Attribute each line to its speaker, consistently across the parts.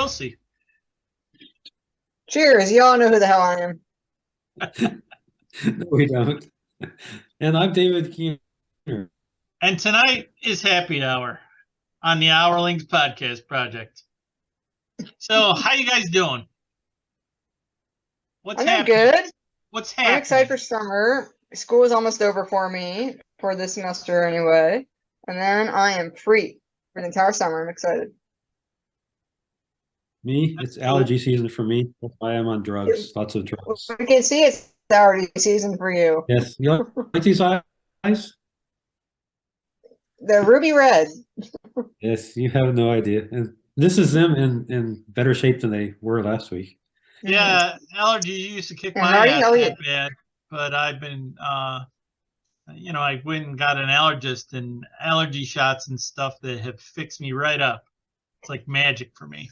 Speaker 1: will see.
Speaker 2: Cheers. You all know who the hell I am.
Speaker 3: No, we don't. And I'm David Keener.
Speaker 1: And tonight is Happy Hour on the Hourlings podcast project. So, how you guys doing? What's
Speaker 2: I'm doing
Speaker 1: happening?
Speaker 2: good.
Speaker 1: What's happening?
Speaker 2: I'm excited for summer. School is almost over for me, for this semester anyway. And then I am free for the entire summer. I'm excited.
Speaker 3: Me, it's allergy season for me. That's why I'm on drugs. Lots of drugs.
Speaker 2: We can see it's allergy season for you.
Speaker 3: Yes. You like these eyes?
Speaker 2: The ruby red.
Speaker 3: Yes, you have no idea. And this is them in better shape than they were last week.
Speaker 1: Yeah, allergy used to kick
Speaker 2: And
Speaker 1: my
Speaker 2: Marty,
Speaker 1: ass
Speaker 2: how are you?
Speaker 1: that bad, but I've been, I went and got an allergist and allergy shots and stuff that have fixed me right up. It's like magic for me.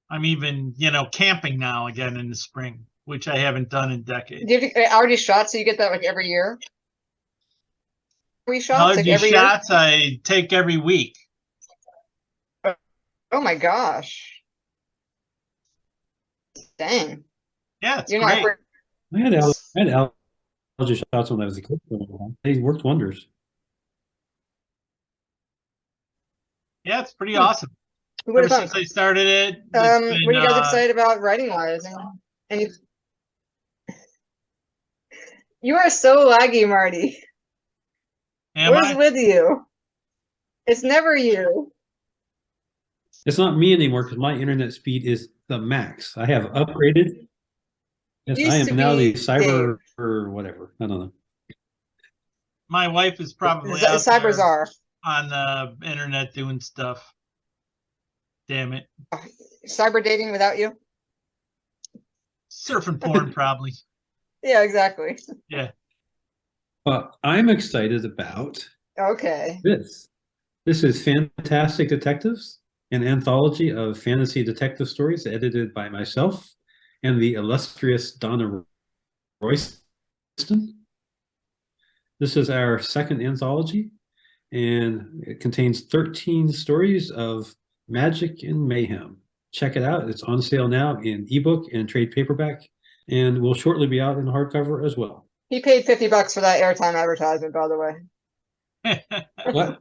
Speaker 1: I'm even, camping now again in the spring, which I haven't done in decades.
Speaker 2: Do you have allergy shots? So you get that like every year? Shots,
Speaker 1: Allergy
Speaker 2: like every
Speaker 1: shots I take every week.
Speaker 2: year? Oh my gosh. Dang.
Speaker 1: Yeah, it's
Speaker 2: You're
Speaker 1: great.
Speaker 2: not
Speaker 3: I had allergy shots when I was a kid. They worked wonders.
Speaker 1: Yeah, it's pretty awesome.
Speaker 2: Who would
Speaker 1: Ever
Speaker 2: have thought?
Speaker 1: since I started it,
Speaker 2: What are you guys excited about writing wise? And you are so laggy, Marty. What is with you? It's never you.
Speaker 3: It's not me anymore because my internet speed is the max. I have upgraded. Yes, I am now the cyber or whatever. I don't know.
Speaker 1: My wife is probably out
Speaker 2: Cybers
Speaker 1: there
Speaker 2: are
Speaker 1: on the internet doing stuff. Damn it.
Speaker 2: Cyber dating without you?
Speaker 1: Surfing porn, probably.
Speaker 2: Yeah, exactly.
Speaker 1: Yeah.
Speaker 3: Well, I'm excited about this. This is Fantastic Detectives, an anthology of fantasy detective stories edited by myself and the illustrious Donna Royston. This is our second anthology, and it contains 13 stories of magic and mayhem. Check it out. It's on sale now in ebook and trade paperback, and will shortly be out in hardcover as well.
Speaker 2: He paid $50 for that airtime advertisement, by the way.
Speaker 3: What?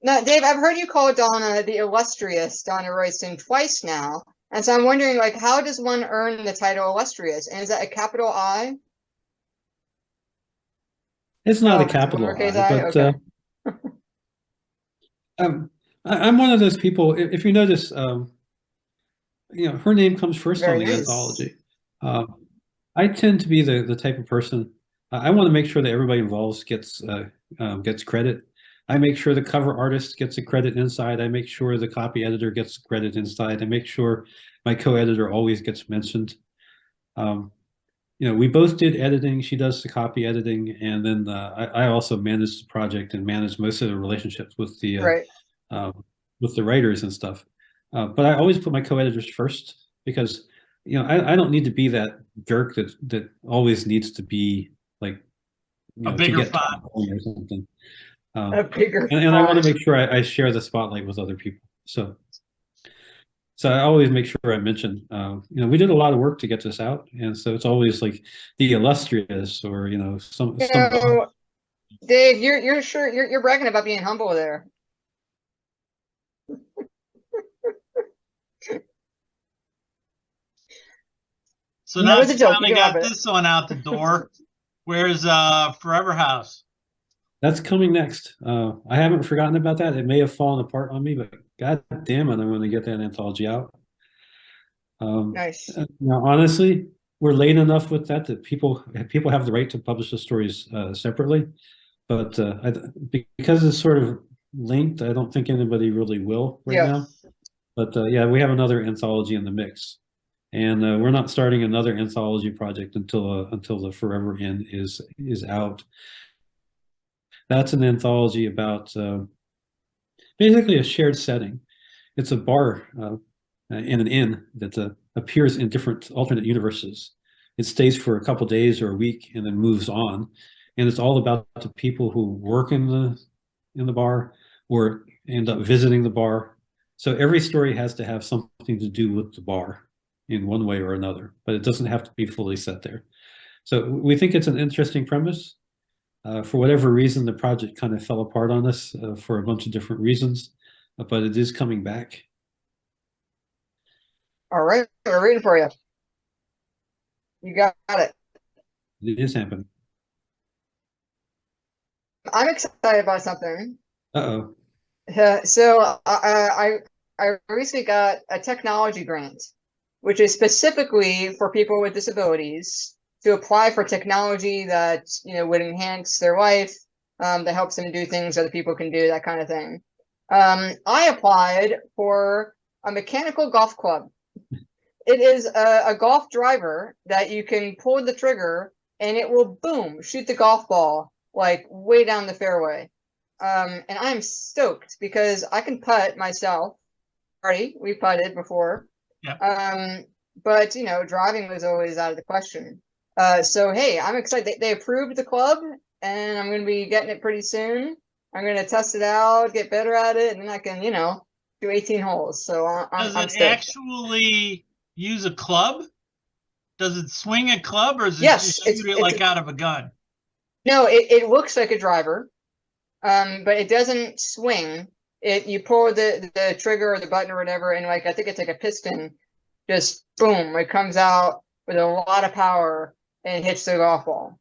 Speaker 2: Now, Dave, I've heard you call Donna the illustrious Donna Royston twice now, and so I'm wondering, like, how does one earn the title illustrious? And is that a capital I?
Speaker 3: It's not a capital I, but I'm one of those people. If you notice, her name comes first on the anthology. I tend to be the type of person. I want to make sure that everybody involved gets credit. I make sure the cover artist gets a credit inside. I make sure the copy editor gets credit inside. I make sure my co-editor always gets mentioned. We both did editing. She does the copy editing, and then I also manage the project and manage most of the relationships with the writers and stuff. But I always put my co-editors first because I don't need to be that jerk that always needs to be like
Speaker 1: a bigger font
Speaker 3: or something.
Speaker 2: A bigger
Speaker 3: and I want to make sure I share the spotlight with other people. So I always make sure I mention, we did a lot of work to get this out, and so it's always like the illustrious or some.
Speaker 2: Dave, you're bragging about being humble there.
Speaker 1: So now we finally got this one out the door. Where's Forever House?
Speaker 3: That's coming next. I haven't forgotten about that. It may have fallen apart on me, but God damn it, I'm going to get that anthology out.
Speaker 2: Nice.
Speaker 3: Honestly, we're late enough with that people have the right to publish the stories separately, but because it's sort of linked, I don't think anybody really will now. But we have another anthology in the mix, and we're not starting another anthology project until the Forever Inn is out. That's an anthology about basically a shared setting. It's a bar in an inn that appears in different alternate universes. It stays for a couple days or a week and then moves on, and it's all about the people who work in the bar or end up visiting the bar. So every story has to have something to do with the bar in one way or another, but it doesn't have to be fully set there. So we think it's an interesting premise. For whatever reason, the project kind of fell apart on us for a bunch of different reasons, but it is coming back.
Speaker 2: All right, we're reading for you. You got it.
Speaker 3: It is happening.
Speaker 2: I'm excited about something.
Speaker 3: Uh-oh.
Speaker 2: So I recently got a technology grant, which is specifically for people with disabilities to apply for technology that would enhance their life, that helps them do things other people can do, that kind of thing. I applied for a mechanical golf club. It is a golf driver that you can pull the trigger and it will boom shoot the golf ball like way down the fairway. And I'm stoked because I can putt myself. Already, we putted before.
Speaker 1: Yeah.
Speaker 2: But driving was always out of the question. So hey, I'm excited. They approved the club, and I'm going to be getting it pretty soon. I'm going to test it out, get better at it, and then I can do 18 holes. So I'm
Speaker 1: Does it
Speaker 2: stoked.
Speaker 1: actually use a club? Does it swing a club, or is it
Speaker 2: Yes,
Speaker 1: just shoot it like out of a gun?
Speaker 2: No, it looks like a driver, but it doesn't swing. You pull the trigger or the button or whatever, and I think it's like a piston. Just boom, it comes out with a lot of power and hits the golf ball.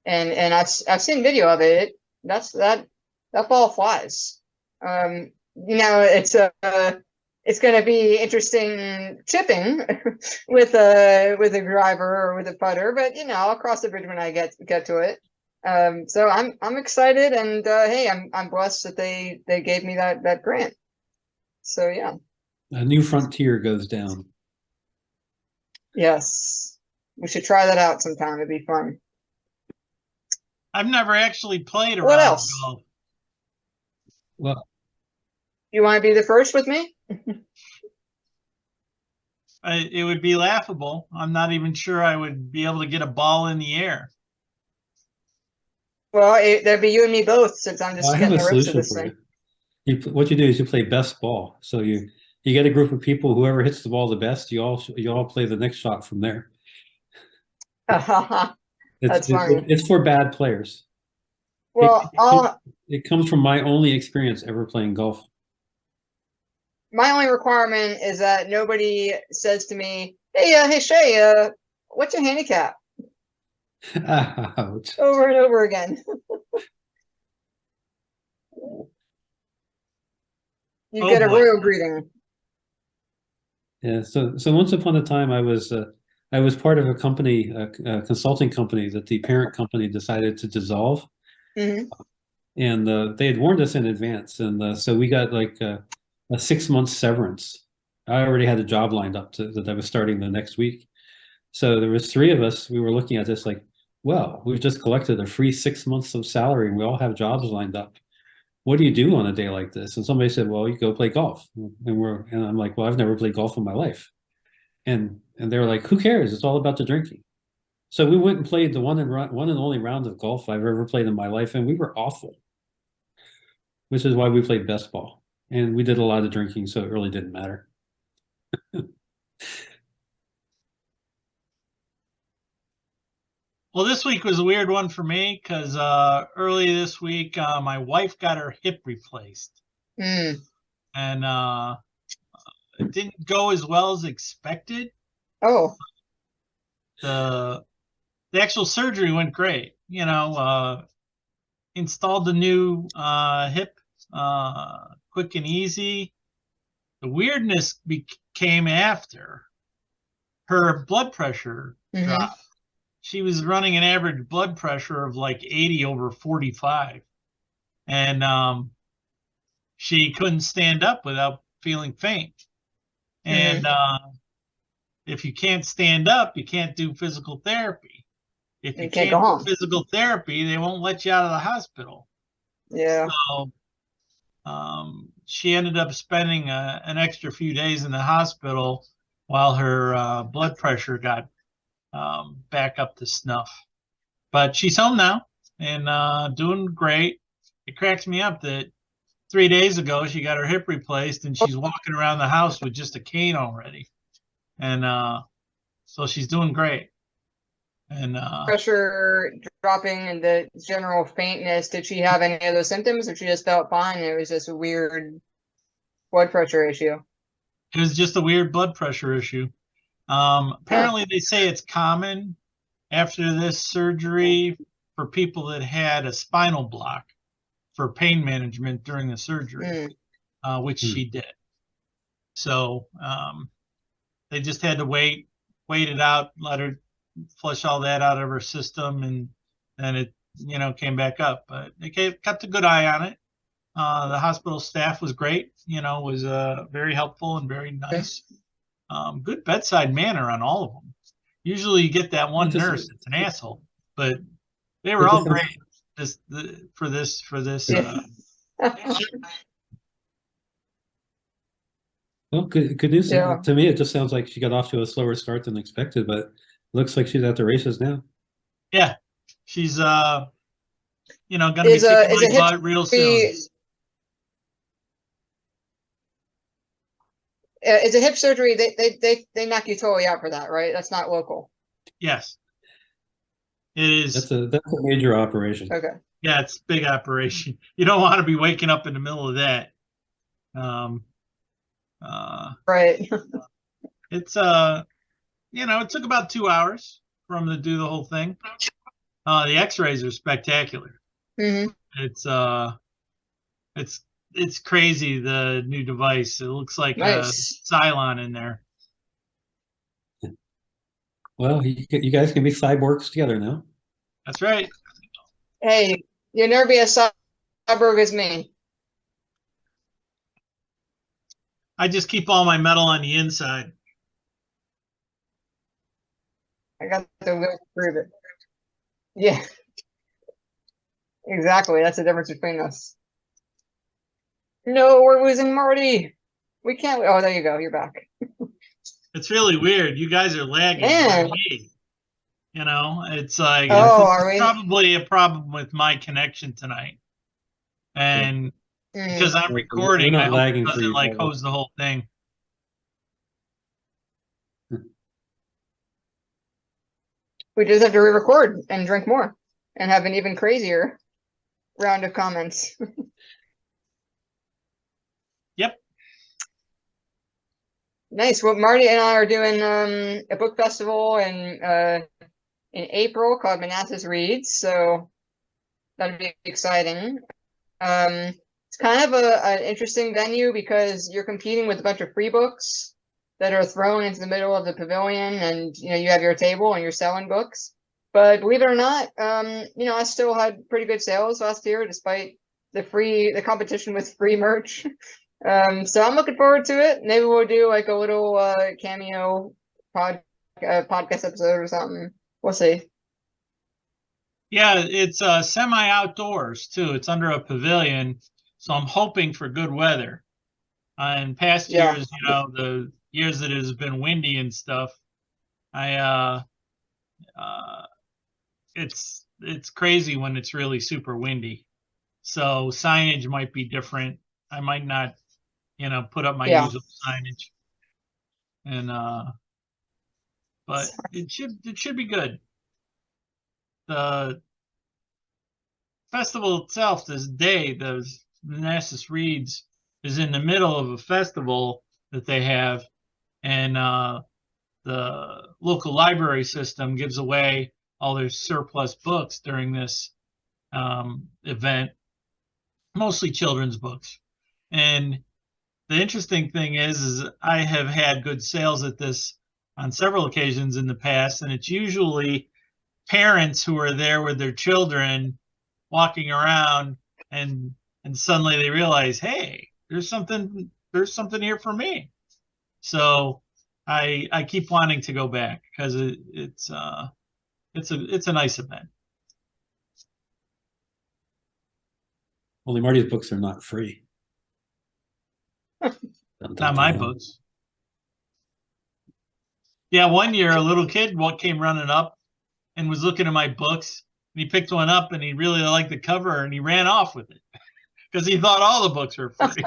Speaker 2: And I've seen video of it. That ball flies. It's going to be interesting chipping with a driver or with a putter, but I'll cross the bridge when I get to it. So I'm excited, and hey, I'm blessed that they gave me that grant. So yeah.
Speaker 3: A new frontier goes down.
Speaker 2: Yes, we should try that out sometime. It'd be fun.
Speaker 1: I've never actually played a
Speaker 2: What
Speaker 1: round of
Speaker 2: else?
Speaker 1: golf.
Speaker 3: Well,
Speaker 2: You want to be the first with me?
Speaker 1: It would be laughable. I'm not even sure I would be able to get a ball in the air.
Speaker 2: Well, that'd be you and me both, since I'm just
Speaker 3: I have
Speaker 2: getting
Speaker 3: a
Speaker 2: the ropes of
Speaker 3: solution
Speaker 2: this
Speaker 3: for
Speaker 2: thing.
Speaker 3: you. What you do is you play best ball. So you get a group of people. Whoever hits the ball the best, you all play the next shot from there.
Speaker 2: That's funny.
Speaker 3: It's for bad players.
Speaker 2: Well,
Speaker 3: it comes from my only experience ever playing golf.
Speaker 2: my only requirement is that nobody says to me, "Hey, Shay, what's your handicap?"
Speaker 3: Ouch.
Speaker 2: Over and over again. You get a royal greeting.
Speaker 3: Yeah. So once upon a time, I was part of a company, a consulting company that the parent company decided to dissolve.
Speaker 2: Mm-hmm.
Speaker 3: And they had warned us in advance, and so we got like a 6 month severance. I already had a job lined up that I was starting the next week. So there was 3 of us. We were looking at this like, well, we've just collected a free 6 months of salary, and we all have jobs lined up. What do you do on a day like this? And somebody said, well, you go play golf. And I'm like, well, I've never played golf in my life. And they were like, who cares? It's all about the drinking. So we went and played the one and only round of golf I've ever played in my life, and we were awful, which is why we played best ball. And we did a lot of drinking, so it really didn't matter.
Speaker 1: Well, this week was a weird one for me because early this week, my wife got her hip replaced.
Speaker 2: Mm.
Speaker 1: And it didn't go as well as expected.
Speaker 2: Oh.
Speaker 1: The actual surgery went great. Installed the new hip, quick and easy. The weirdness came after her blood pressure dropped. She was running an average blood pressure of like 80 over 45. And she couldn't stand up without feeling faint. And if you can't stand up, you can't do physical therapy. If you can't do physical therapy, they won't let you out of the hospital.
Speaker 2: Yeah.
Speaker 1: So she ended up spending an extra few days in the hospital while her blood pressure got back up to snuff. But she's home now and doing great. It cracks me up that 3 days ago, she got her hip replaced, and she's walking around the house with just a cane already. And so she's doing great. And
Speaker 2: pressure dropping and the general faintness, did she have any of those symptoms, or she just felt fine and it was just a weird blood pressure issue?
Speaker 1: it was just a weird blood pressure issue. Apparently, they say it's common after this surgery for people that had a spinal block for pain management during the surgery, which she did. So they just had to wait it out, let her flush all that out of her system, and then it, came back up. But they kept a good eye on it. The hospital staff was great, was very helpful and very nice. Good bedside manner on all of them. Usually you get that one nurse that's an asshole, but they were all great for this.
Speaker 3: Well, good news.
Speaker 2: Yeah.
Speaker 3: To me, it just sounds like she got off to a slower start than expected, but looks like she's at the races now.
Speaker 1: Yeah, she's going to be kicking my butt real soon.
Speaker 2: Is a hip surgery? They knock you totally out for that, right? That's not local.
Speaker 1: Yes, it is.
Speaker 3: That's a major operation.
Speaker 2: Okay.
Speaker 1: Yeah, it's a big operation. You don't want to be waking up in the middle of that.
Speaker 2: Right.
Speaker 1: It's it took about 2 hours for them to do the whole thing. The X-rays are spectacular. It's crazy, the new device. It looks like
Speaker 2: nice.
Speaker 1: a Cylon in there.
Speaker 3: Well, you guys can be cyborgs together now.
Speaker 1: That's right.
Speaker 2: Hey, you'll never be as cyborg as me.
Speaker 1: I just keep all my metal on the inside.
Speaker 2: I got the will to prove it. Yeah. Exactly. That's the difference between us. No, we're losing Marty. We can't. Oh, there you go. You're back.
Speaker 1: It's really weird. You guys are lagging for me. It's like probably a problem with my connection tonight. And because I'm recording, I hope it doesn't hose the whole thing.
Speaker 2: We just have to re-record and drink more and have an even crazier round of comments.
Speaker 1: Yep.
Speaker 2: Nice. Well, Marty and I are doing a book festival in April called Manassas Reads, so that'll be exciting. It's kind of an interesting venue because you're competing with a bunch of free books that are thrown into the middle of the pavilion, and you have your table and you're selling books. But believe it or not, I still had pretty good sales last year despite the competition with free merch. So I'm looking forward to it. Maybe we'll do like a little cameo podcast episode or something. We'll see.
Speaker 1: Yeah, it's semi-outdoors too. It's under a pavilion, so I'm hoping for good weather. In past years, the years that it has been windy and stuff, it's crazy when it's really super windy. So signage might be different. I might not, put up my usual signage. And but it should be good. The festival itself, this day, the Manassas Reads, is in the middle of a festival that they have, and the local library system gives away all their surplus books during this event, mostly children's books. And the interesting thing is I have had good sales at this on several occasions in the past, and it's usually parents who are there with their children walking around, and suddenly they realize, hey, there's something here for me. So I keep wanting to go back because it's a nice event.
Speaker 3: Only Marty's books are not free.
Speaker 1: Not my books. Yeah, one year a little kid came running up and was looking at my books, and he picked one up and he really liked the cover and he ran off with it. because he thought all the books were free.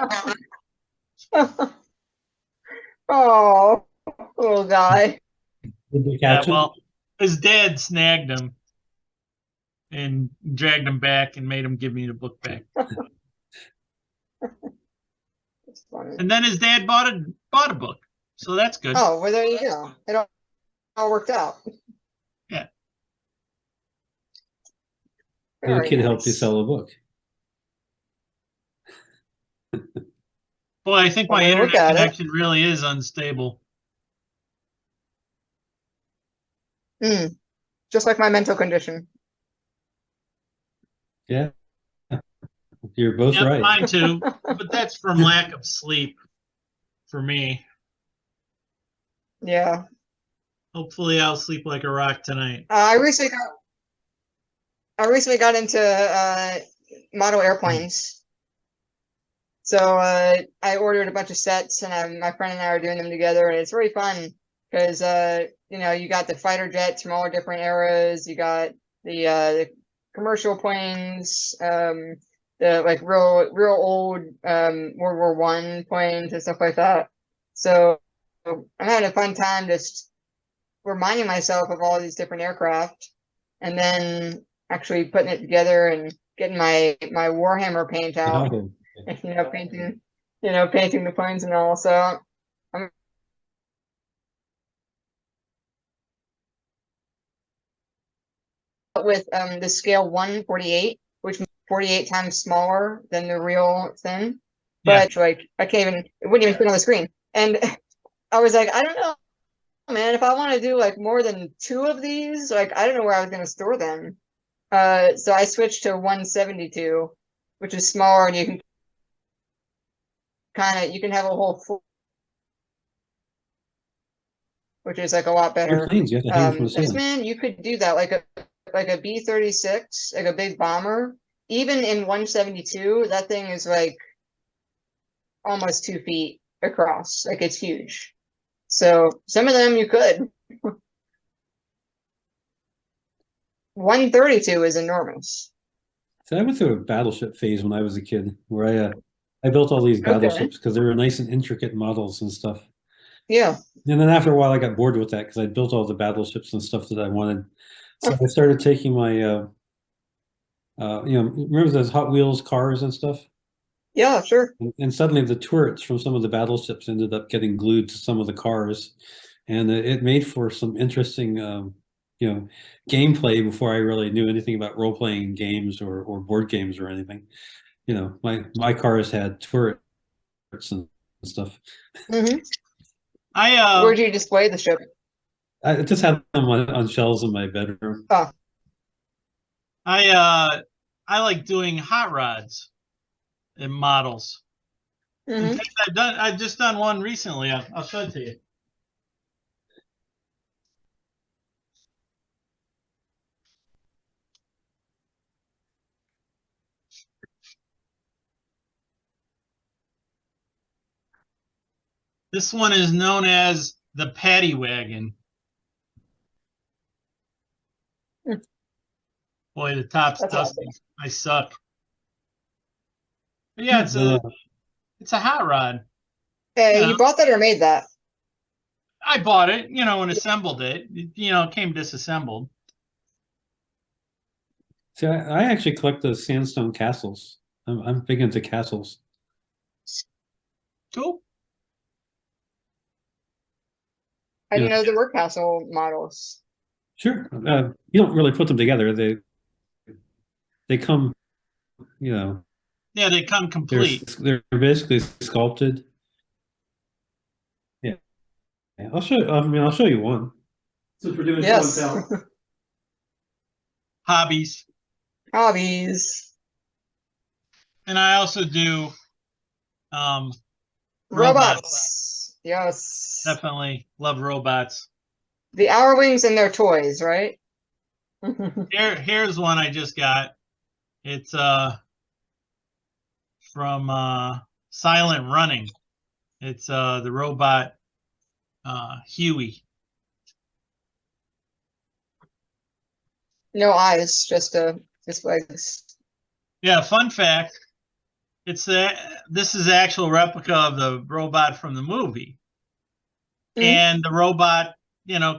Speaker 2: Oh, little guy.
Speaker 3: Did you
Speaker 1: Yeah,
Speaker 3: catch him?
Speaker 1: well, his dad snagged him and dragged him back and made him give me the book back.
Speaker 2: That's funny.
Speaker 1: And then his dad bought a book, so that's good.
Speaker 2: Oh, well, there you go. It all worked out.
Speaker 1: Yeah.
Speaker 3: The
Speaker 2: Very
Speaker 3: kid helped you
Speaker 2: nice.
Speaker 3: sell a book.
Speaker 1: Boy, I think my
Speaker 2: Well, look
Speaker 1: internet
Speaker 2: at it.
Speaker 1: connection really is unstable.
Speaker 2: Just like my mental condition.
Speaker 3: Yeah. You're both
Speaker 1: Yep,
Speaker 3: right.
Speaker 1: mine too, but that's from lack of sleep for me.
Speaker 2: Yeah.
Speaker 1: Hopefully, I'll sleep like a rock tonight.
Speaker 2: I recently got into model airplanes. So I ordered a bunch of sets, and my friend and I are doing them together, and it's really fun because you got the fighter jets from all different eras. You got the commercial planes, the like real old World War I planes and stuff like that. So I'm having a fun time just reminding myself of all these different aircraft, and then actually putting it together and getting my Warhammer paint out.
Speaker 3: Oh,
Speaker 2: Painting the planes and all. So I'm with the scale 1/48, which is 48 times smaller than the real thing.
Speaker 1: Yeah.
Speaker 2: But like I can't even, it wouldn't even fit on the screen. And I was like, I don't know, man, if I want to do like more than 2 of these, like I don't know where I was gonna store them. So I switched to 172, which is smaller, and you can have a whole full, which is like a lot better.
Speaker 3: airplanes, you have to hang from the ceiling.
Speaker 2: Man, you could do that like a B-36, like a big bomber. Even in 172, that thing is like almost 2 feet across. Like it's huge. So some of them you could. 132 is enormous.
Speaker 3: So I went through a battleship phase when I was a kid, where I built all these battleships because they were nice and intricate models and stuff.
Speaker 2: Yeah.
Speaker 3: And then after a while, I got bored with that because I built all the battleships and stuff that I wanted. So I started taking my, remember those Hot Wheels cars and stuff?
Speaker 2: Yeah, sure.
Speaker 3: And suddenly the turrets from some of the battleships ended up getting glued to some of the cars, and it made for some interesting, gameplay before I really knew anything about role playing games or board games or anything. My cars had turrets and stuff.
Speaker 2: Mm-hmm.
Speaker 1: I
Speaker 2: Where'd you display the ship?
Speaker 3: I just had them on shelves in my bedroom.
Speaker 2: Oh.
Speaker 1: I like doing hot rods and models. In
Speaker 2: Mm-hmm.
Speaker 1: fact, I've just done one recently. I'll show it to you. This one is known as the Paddy Wagon. Boy, the top's
Speaker 2: That's
Speaker 1: dusty.
Speaker 2: awesome.
Speaker 1: I suck. But yeah, it's a hot rod.
Speaker 2: Hey,
Speaker 1: Yeah.
Speaker 2: you bought that or made that?
Speaker 1: I bought it, and assembled it. It came disassembled.
Speaker 3: See, I actually collect those sandstone castles. I'm big into castles.
Speaker 1: Cool.
Speaker 2: I didn't know there were castle models.
Speaker 3: Sure. You don't really put them together. They come,
Speaker 1: Yeah, they come complete.
Speaker 3: they're basically sculpted. Yeah. I'll show you one. Since we're doing show and tell.
Speaker 1: Hobbies.
Speaker 2: Hobbies.
Speaker 1: And I also do
Speaker 2: Robots. Yes.
Speaker 1: Definitely love robots.
Speaker 2: The Hourlings and their toys, right?
Speaker 1: Here's one I just got. It's from Silent Running. It's the robot Huey.
Speaker 2: No eyes, just legs.
Speaker 1: Yeah, fun fact. this is the actual replica of the robot from the movie.
Speaker 2: Mhm.
Speaker 1: And the robot,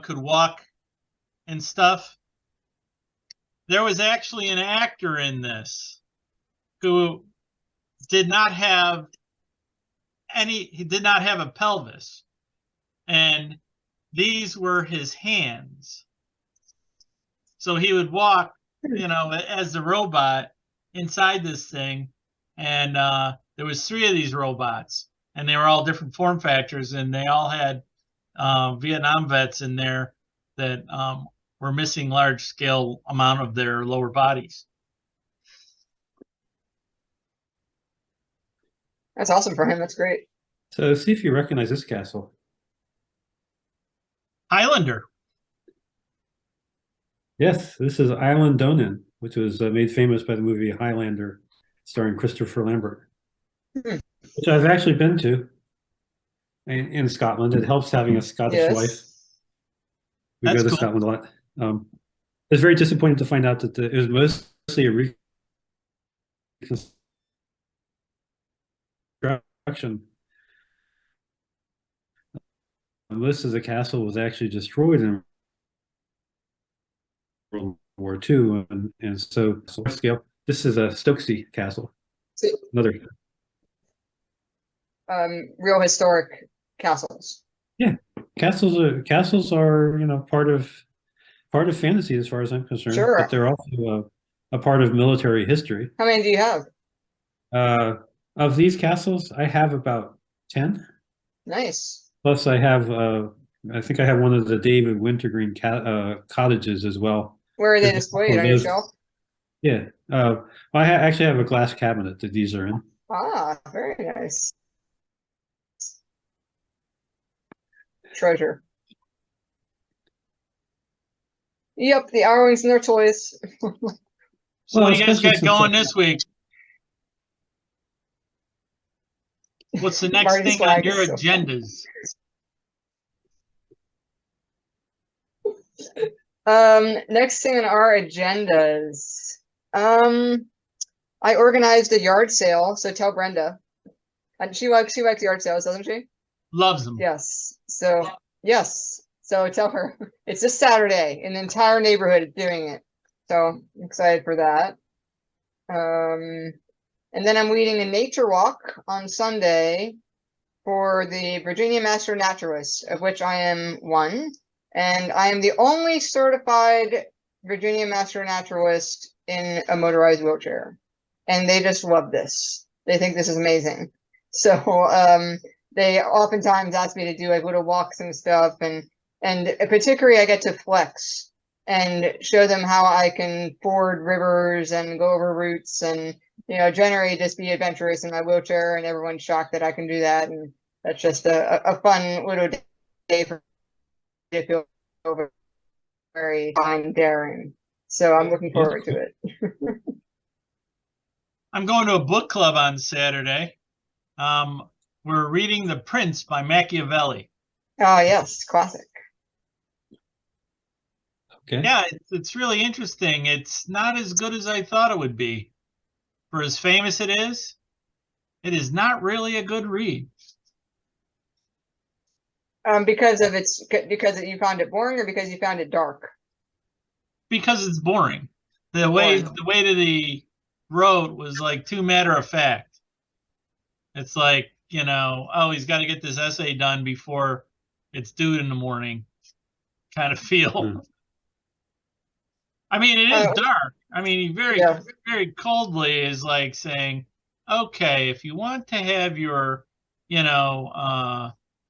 Speaker 1: could walk and stuff. There was actually an actor in this who did not have he did not have a pelvis. And these were his hands. So he would walk, as the robot inside this thing. And there was 3 of these robots, and they were all different form factors, and they all had Vietnam vets in there that were missing large scale amount of their lower bodies.
Speaker 2: That's awesome for him. That's great.
Speaker 3: So see if you recognize this castle.
Speaker 1: Highlander.
Speaker 3: Yes, this is Island Donan, which was made famous by the movie Highlander, starring Christopher Lambert, which I've actually been to in Scotland. It helps having a Scottish wife. We go to Scotland a lot. It's very disappointing to find out that it was mostly a reconstruction. Most of the castle was actually destroyed in World War II, and so scale. This is a Stokesay castle. Another
Speaker 2: real historic castles.
Speaker 3: Yeah, castles are part of fantasy as far as I'm concerned.
Speaker 2: Sure.
Speaker 3: But they're also a part of military history.
Speaker 2: How many do you have?
Speaker 3: Of these castles, I have about 10.
Speaker 2: Nice.
Speaker 3: Plus, I think I have one of the David Wintergreen cottages as well.
Speaker 2: Where are they displayed? On your shelf?
Speaker 3: Yeah. I actually have a glass cabinet that these are in.
Speaker 2: Ah, very nice. Treasure. Yep, the Hourlings and their toys.
Speaker 1: So what do you guys got going this week? What's the next thing on your agendas?
Speaker 2: Next thing on our agendas. I organized a yard sale, so tell Brenda. And she likes yard sales, doesn't she?
Speaker 1: Loves them.
Speaker 2: Yes. So yes. So tell her it's this Saturday, and the entire neighborhood is doing it. So I'm excited for that. And then I'm leading a nature walk on Sunday for the Virginia Master Naturalists, of which I am one. And I am the only certified Virginia Master Naturalist in a motorized wheelchair. And they just love this. They think this is amazing. So they oftentimes ask me to do like little walks and stuff. And particularly I get to flex and show them how I can ford rivers and go over routes and, generally just be adventurous in my wheelchair, and everyone's shocked that I can do that. And that's just a fun little day for me to feel very fine and daring. So I'm looking forward to it.
Speaker 1: I'm going to a book club on Saturday. We're reading The Prince by Machiavelli.
Speaker 2: Oh, yes. Classic.
Speaker 3: Okay.
Speaker 1: Yeah, it's really interesting. It's not as good as I thought it would be. For as famous it is not really a good read.
Speaker 2: Because you found it boring, or because you found it dark?
Speaker 1: Because it's boring. The way that he wrote was like too matter of fact. It's like, oh, he's got to get this essay done before it's due in the morning kind of feel. I mean, it is dark. I mean, he very coldly is like saying, okay, if you want to have your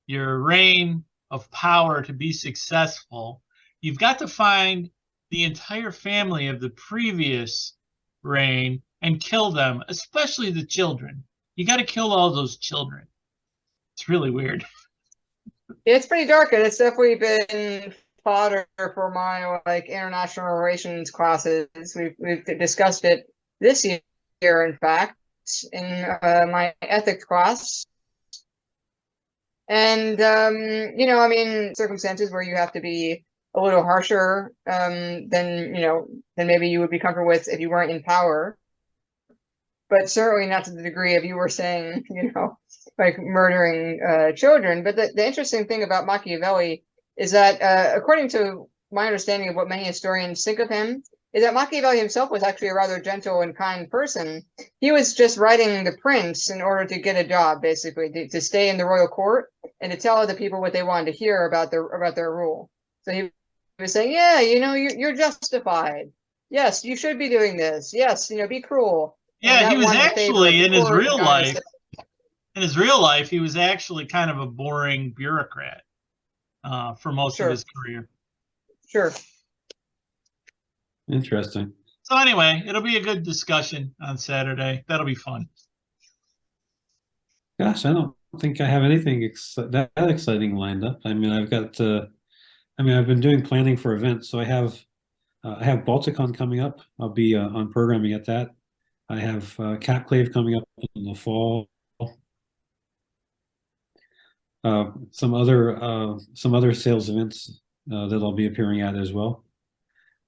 Speaker 1: reign of power to be successful, you've got to find the entire family of the previous reign and kill them, especially the children. You got to kill all those children. It's really weird.
Speaker 2: It's pretty dark, and it's definitely been fodder for my international relations classes. We've discussed it this year, in fact, in my ethics class. And I mean, circumstances where you have to be a little harsher than maybe you would be comfortable with if you weren't in power. but certainly not to the degree of you were saying, like murdering children. But the interesting thing about Machiavelli is that, according to my understanding of what many historians think of him, is that Machiavelli himself was actually a rather gentle and kind person. He was just writing the prince in order to get a job, basically, to stay in the royal court and to tell the people what they wanted to hear about their rule. So he was saying, yeah, you're justified. Yes, you should be doing this. Yes, be cruel.
Speaker 1: Yeah, he was actually in his real life. In his real life, he was actually kind of a boring bureaucrat for most of his career.
Speaker 2: Sure.
Speaker 3: Interesting.
Speaker 1: So anyway, it'll be a good discussion on Saturday. That'll be fun.
Speaker 3: Gosh, I don't think I have anything that exciting lined up. I mean, I've got. I've been doing planning for events, so I have Balticon coming up. I'll be on programming at that. I have Capclave coming up in the fall. Some other sales events that I'll be appearing at as well.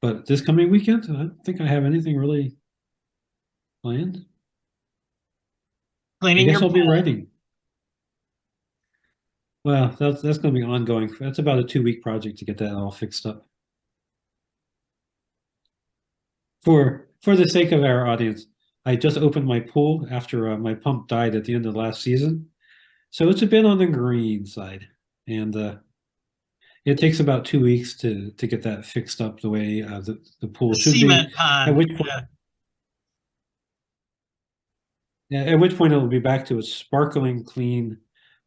Speaker 3: But this coming weekend, I don't think I have anything really planned.
Speaker 1: Cleaning
Speaker 3: I guess
Speaker 1: your
Speaker 3: I'll be writing. Well, that's going to be ongoing. That's about a 2-week project to get that all fixed up. For the sake of our audience, I just opened my pool after my pump died at the end of last season, so it's a bit on the green side, and it takes about 2 weeks to get that fixed up the way the pool should be.
Speaker 1: Pond.
Speaker 3: At which point, at which point it'll be back to its sparkling clean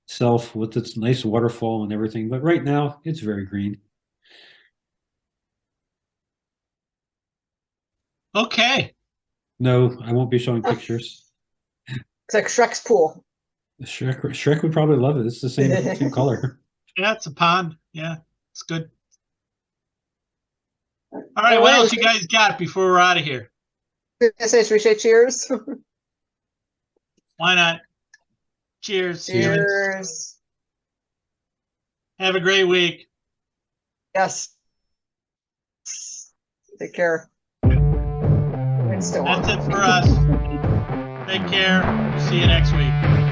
Speaker 3: self with its nice waterfall and everything. But right now, it's very green.
Speaker 1: Okay.
Speaker 3: No, I won't be showing pictures.
Speaker 2: It's like Shrek's pool.
Speaker 3: Shrek would probably love it. It's the same color.
Speaker 1: Yeah, it's a pond. Yeah, it's good. All right, what else you guys got before we're out of here?
Speaker 2: Should we say cheers?
Speaker 1: Why not? Cheers.
Speaker 2: Cheers.
Speaker 1: Have a great week.
Speaker 2: Yes. Take care.
Speaker 1: That's it for us. Take care. See you next week.